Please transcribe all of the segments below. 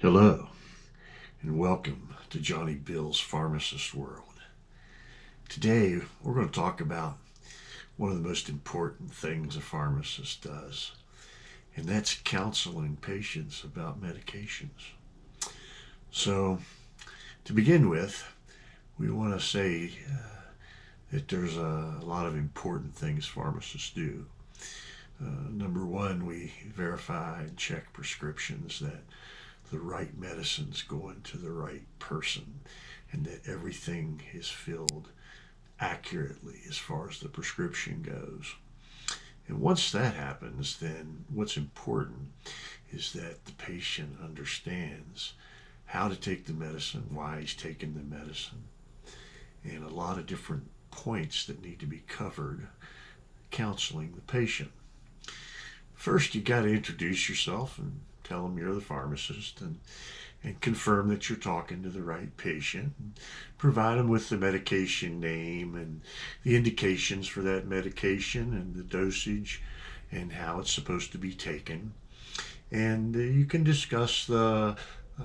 Hello, and welcome to Johnny Bill's Pharmacist World. Today, we're going to talk about one of the most important things a pharmacist does, and that's counseling patients about medications. So, to begin with, we want to say that there's a lot of important things pharmacists do. Number one, we verify and check prescriptions that the right medicine's going to the right person and that everything is filled accurately as far as the prescription goes. And once that happens, then what's important is that the patient understands how to take the medicine, why he's taking the medicine, and a lot of different points that need to be covered counseling the patient. First, you got to introduce yourself and tell them you're the pharmacist and confirm that you're talking to the right patient. And provide them with the medication name and the indications for that medication and the dosage and how it's supposed to be taken. And you can discuss the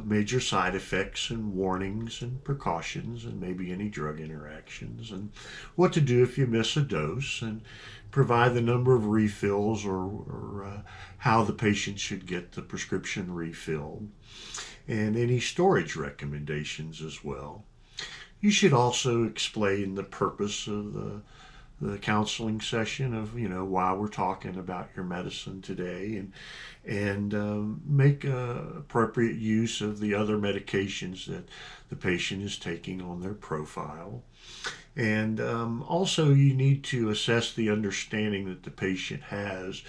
major side effects and warnings and precautions and maybe any drug interactions and what to do if you miss a dose and provide the number of refills or how the patient should get the prescription refilled and any storage recommendations as well. You should also explain the purpose of the counseling session of why we're talking about your medicine today and make appropriate use of the other medications that the patient is taking on their profile. And also you need to assess the understanding that the patient has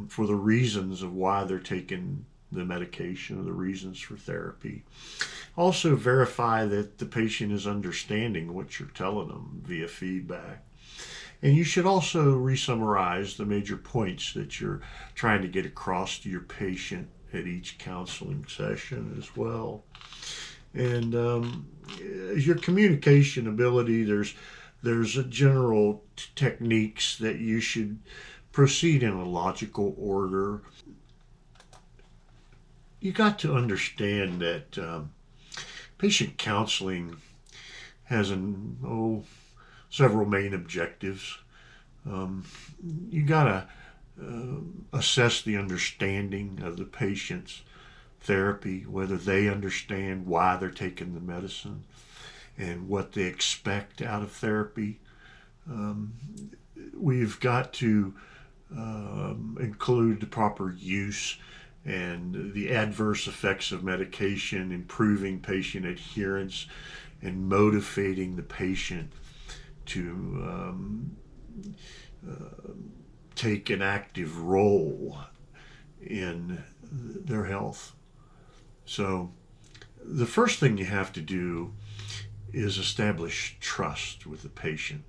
for the reasons of why they're taking the medication or the reasons for therapy. Also verify that the patient is understanding what you're telling them via feedback. And you should also re-summarize the major points that you're trying to get across to your patient at each counseling session as well. And your communication ability, there's a general techniques that you should proceed in a logical order. You got to understand that patient counseling has several main objectives. You got to assess the understanding of the patient's therapy, whether they understand why they're taking the medicine and what they expect out of therapy. We've got to include the proper use and the adverse effects of medication, improving patient adherence, and motivating the patient to take an active role in their health. So the first thing you have to do is establish trust with the patient.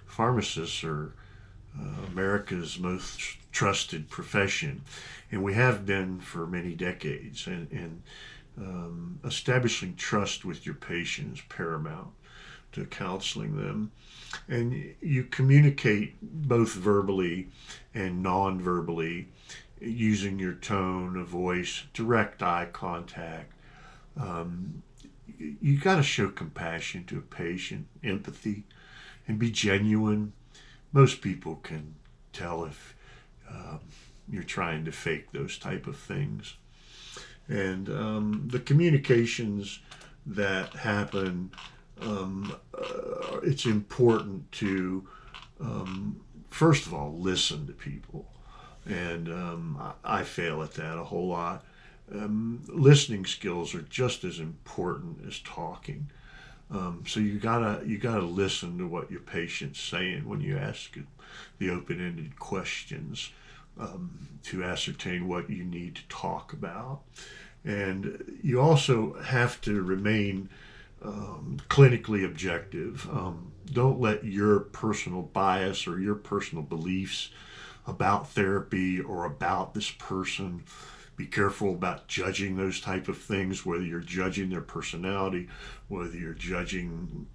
Pharmacists are America's most trusted profession, and we have been for many decades. And establishing trust with your patient is paramount to counseling them. And you communicate both verbally and non-verbally using your tone of voice, direct eye contact. You got to show compassion to a patient, empathy, and be genuine. Most people can tell if you're trying to fake those type of things. And the communications that happen, it's important to, first of all, listen to people. And I fail at that a whole lot. Listening skills are just as important as talking. So you gotta listen to what your patient's saying when you ask the open-ended questions to ascertain what you need to talk about. And you also have to remain clinically objective. Don't let your personal bias or your personal beliefs about therapy or about this person. Be careful about judging those type of things, whether you're judging their personality, whether you're judging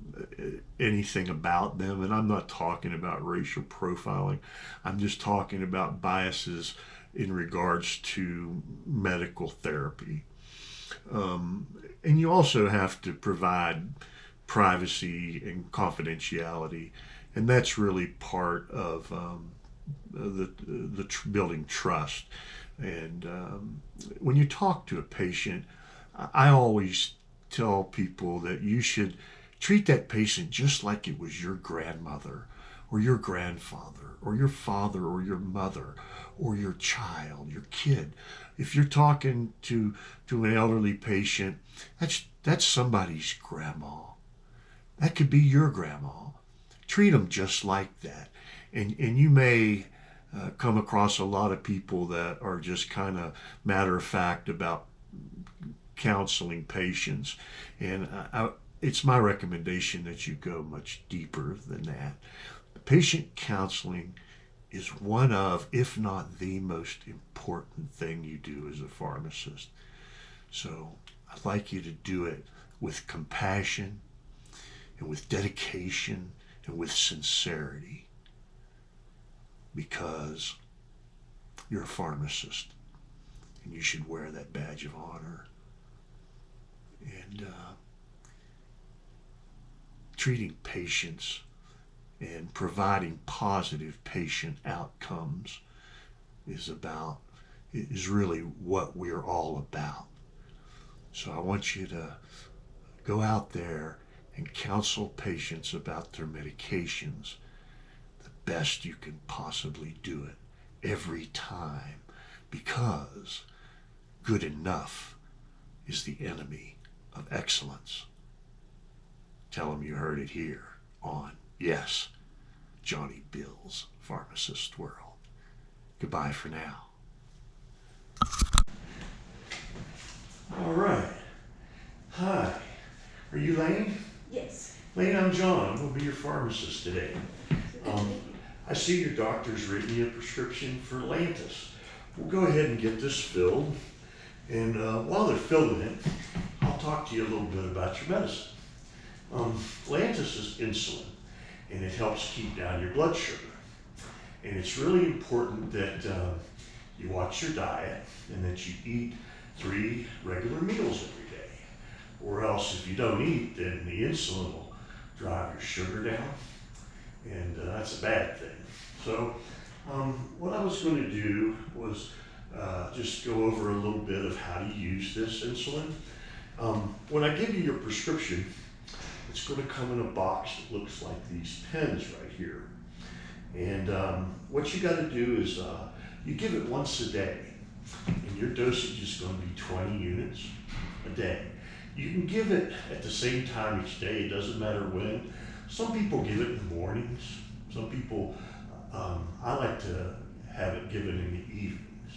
anything about them. And I'm not talking about racial profiling. I'm just talking about biases in regards to medical therapy. And you also have to provide privacy and confidentiality, and that's really part of building trust. And when you talk to a patient, I always tell people that you should treat that patient just like it was your grandmother or your grandfather or your father or your mother or your child, your kid. If you're talking to an elderly patient, that's somebody's grandma. That could be your grandma. Treat them just like that. And you may come across a lot of people that are just kind of matter of fact about counseling patients. And it's my recommendation that you go much deeper than that. Patient counseling is one of, if not the most important thing you do as a pharmacist. So I'd like you to do it with compassion and with dedication and with sincerity, because you're a pharmacist and you should wear that badge of honor. And treating patients and providing positive patient outcomes is really what we're all about. So I want you to go out there and counsel patients about their medications the best you can possibly do it every time, because good enough is the enemy of excellence. Tell them you heard it here on, yes, Johnny Bill's Pharmacist World. Goodbye for now. All right. Hi. Are you Lane? Yes. Lane, I'm John. I'm going to be your pharmacist today. I see your doctor's written you a prescription for Lantus. We'll go ahead and get this filled. And while they're filling it, I'll talk to you a little bit about your medicine. Lantus is insulin, and it helps keep down your blood sugar. And it's really important that you watch your diet and that you eat 3 regular meals every day. Or else if you don't eat, then the insulin will drive your sugar down, and that's a bad thing. So what I was going to do was just go over a little bit of how to use this insulin. When I give you your prescription, it's going to come in a box that looks like these pens right here. And what you got to do is you give it once a day, and your dosage is going to be 20 units a day. You can give it at the same time each day. It doesn't matter when. Some people give it in the mornings. Some people, I like to have it given in the evenings.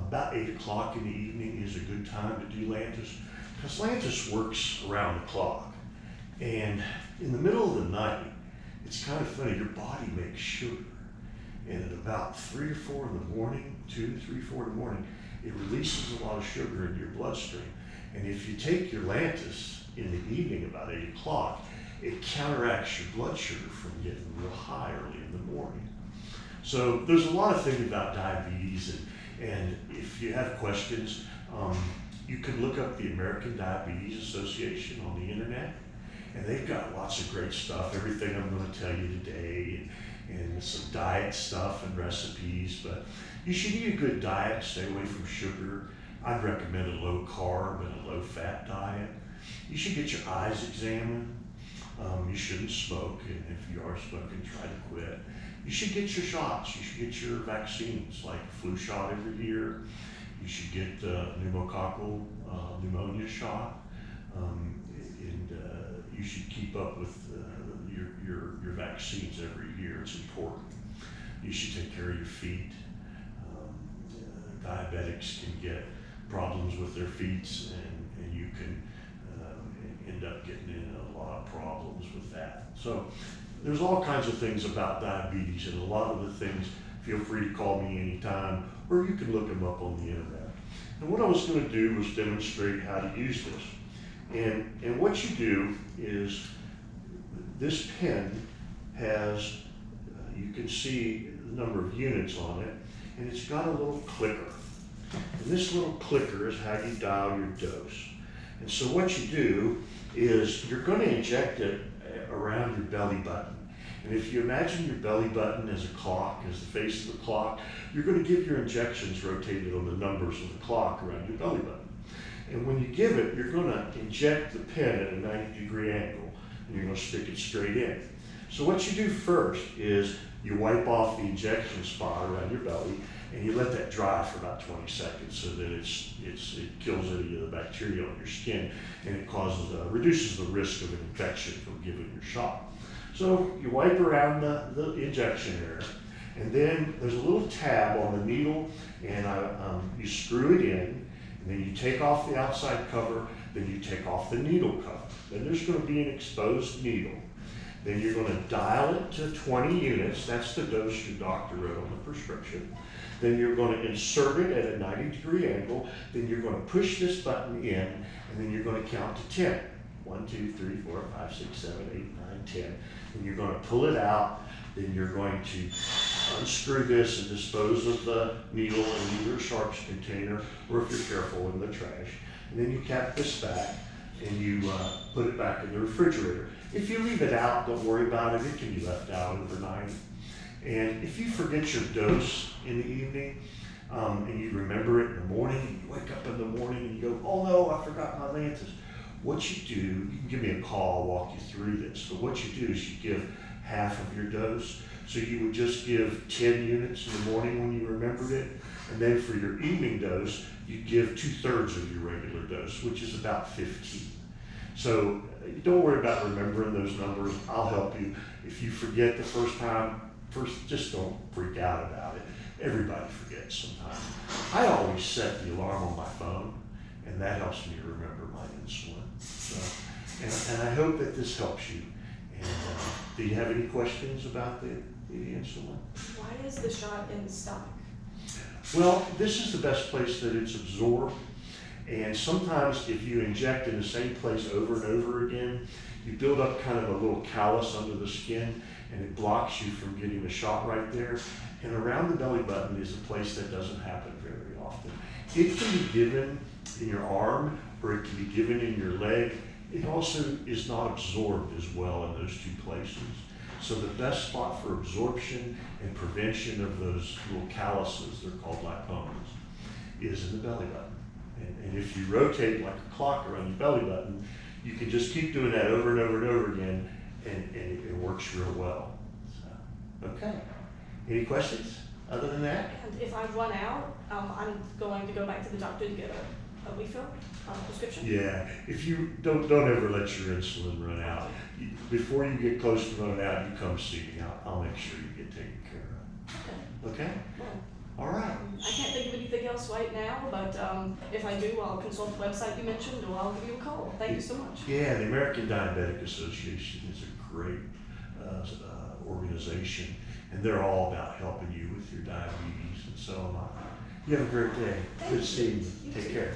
About 8 o'clock in the evening is a good time to do Lantus, because Lantus works around the clock. And in the middle of the night, it's kind of funny, your body makes sugar. And at about 3 or 4 in the morning, 2, 3, 4 in the morning, it releases a lot of sugar into your bloodstream. And if you take your Lantus in the evening about 8 o'clock, it counteracts your blood sugar from getting real high early in the morning. So there's a lot of things about diabetes, and if you have questions, you can look up the American Diabetes Association on the internet, and they've got lots of great stuff, everything I'm going to tell you today, and some diet stuff and recipes. But you should eat a good diet, stay away from sugar. I'd recommend a low carb and a low fat diet. You should get your eyes examined. You shouldn't smoke, and if you are smoking, try to quit. You should get your shots. You should get your vaccines, like a flu shot every year. You should get pneumococcal pneumonia shot, and you should keep up with your vaccines every year. It's important. You should take care of your feet. Diabetics can get problems with their feet, and you can end up getting in a lot of problems with that. So there's all kinds of things about diabetes, and a lot of the things, feel free to call me anytime, or you can look them up on the internet. And what I was going to do was demonstrate how to use this. And what you do is, this pen has, you can see the number of units on it, and it's got a little clicker. And this little clicker is how you dial your dose. And so what you do is you're going to inject it around your belly button. And if you imagine your belly button as a clock, as the face of the clock, you're going to give your injections rotated on the numbers of the clock around your belly button. And when you give it, you're going to inject the pen at a 90-degree angle, and you're going to stick it straight in. So what you do first is you wipe off the injection spot around your belly, and you let that dry for about 20 seconds so that it kills any of the bacteria on your skin, and it reduces the risk of an infection from giving your shot. So you wipe around the injection area, and then there's a little tab on the needle, and you screw it in, and then you take off the outside cover, then you take off the needle cover. Then there's going to be an exposed needle. Then you're going to dial it to 20 units. That's the dose your doctor wrote on the prescription. Then you're going to insert it at a 90-degree angle. Then you're going to push this button in, and then you're going to count to 10. 1, 2, 3, 4, 5, 6, 7, 8, 9, 10. And you're going to pull it out. Then you're going to unscrew this and dispose of the needle in either a sharps container or, if you're careful, in the trash. And then you cap this back and you put it back in the refrigerator. If you leave it out, don't worry about it. It can be left out overnight. And if you forget your dose in the evening and you remember it in the morning, and you wake up in the morning and you go, oh no, I forgot my Lantus. What you do, you can give me a call, I'll walk you through this. But what you do is you give half of your dose. So you would just give 10 units in the morning when you remembered it. And then for your evening dose, you give 2/3 of your regular dose, which is about 15. So don't worry about remembering those numbers. I'll help you. If you forget the first time, just don't freak out about it. Everybody forgets sometimes. I always set the alarm on my phone, and that helps me remember my insulin. So, and I hope that this helps you. And do you have any questions about the insulin? Why is the shot in the stomach? Well, this is the best place that it's absorbed. And sometimes if you inject in the same place over and over again, you build up kind of a little callus under the skin, and it blocks you from getting the shot right there. And around the belly button is a place that doesn't happen very often. It can be given in your arm, or it can be given in your leg. It also is not absorbed as well in those two places. So the best spot for absorption and prevention of those little calluses, they're called lipomas, is in the belly button. And if you rotate like a clock around your belly button, you can just keep doing that over and over and over again, and it works real well. So, okay. Any questions other than that? And if I run out, I'm going to go back to the doctor to get a refill prescription? Yeah, if you don't ever let your insulin run out. Before you get close to running out, you come see me. I'll make sure you get taken care of. Okay? Well, all right. I can't think of anything else right now, but if I do, I'll consult the website you mentioned, or I'll give you a call. Thank you so much. Yeah, the American Diabetic Association is a great organization, and they're all about helping you with your diabetes, and so am I. You have a great day. Good seeing you. Take care.